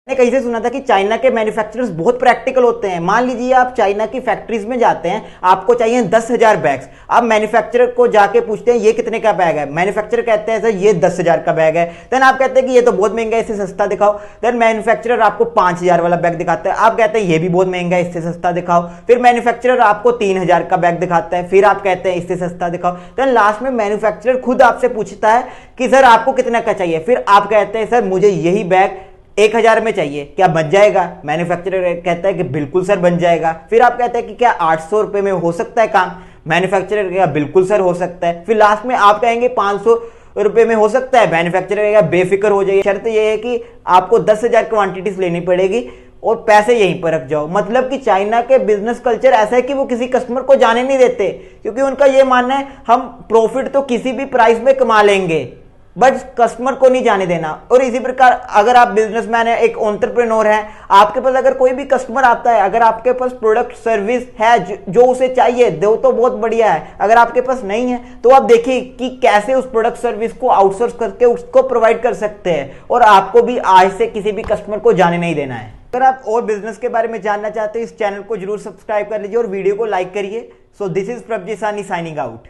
मैंने कहीं से सुना था कि चाइना के मैन्युफैक्चरर्स बहुत प्रैक्टिकल होते हैं। मान लीजिए आप चाइना की फैक्ट्रीज में जाते हैं, आपको चाहिए 10,000 बैग्स। आप मैन्युफैक्चरर को जाके पूछते हैं ये कितने का बैग है, मैन्युफैक्चरर कहते हैं सर ये 10,000 का बैग है। देन आप कहते हैं कि ये तो बहुत महंगा है, इससे सस्ता दिखाओ। देन मैन्युफैक्चरर आपको 5,000 वाला बैग दिखाता है, आप कहते हैं ये भी बहुत महंगा है, इससे सस्ता दिखाओ। फिर मैन्युफैक्चरर आपको 3,000 का बैग दिखाता है, फिर आप कहते हैं इससे सस्ता दिखाओ। देन लास्ट में मैन्युफैक्चरर खुद आपसे पूछता है कि सर आपको कितना का चाहिए, फिर आप कहते हैं सर मुझे यही बैग 1,000 में चाहिए, क्या बन जाएगा? मैन्युफैक्चरर कहता है कि बिल्कुल सर बन जाएगा। फिर आप कहते हैं कि क्या 800 रुपए में हो सकता है काम? मैन्युफैक्चरर कहेगा बिल्कुल सर हो सकता है। फिर लास्ट में आप कहेंगे 500 रुपए में हो सकता है, मैन्युफैक्चरर कहेगा बेफिक्र हो जाइए, शर्त यह है कि आपको 10,000 क्वांटिटीज लेनी पड़ेगी और पैसे यहीं पर रख जाओ। मतलब कि चाइना के बिजनेस कल्चर ऐसा है कि वो किसी कस्टमर को जाने नहीं देते, क्योंकि उनका ये मानना है हम प्रॉफिट तो किसी भी प्राइस में कमा लेंगे, बट कस्टमर को नहीं जाने देना। और इसी प्रकार अगर आप बिजनेसमैन है, एक एंटरप्रेन्योर है, आपके पास अगर कोई भी कस्टमर आता है, अगर आपके पास प्रोडक्ट सर्विस है जो उसे चाहिए दो तो बहुत बढ़िया है। अगर आपके पास नहीं है तो आप देखिए कि कैसे उस प्रोडक्ट सर्विस को आउटसोर्स करके उसको प्रोवाइड कर सकते हैं। और आपको भी आज से किसी भी कस्टमर को जाने नहीं देना है। अगर आप और बिजनेस के बारे में जानना चाहते हैं, इस चैनल को जरूर सब्सक्राइब कर लीजिए और वीडियो को लाइक करिए। So this is Prabhjeet signing out.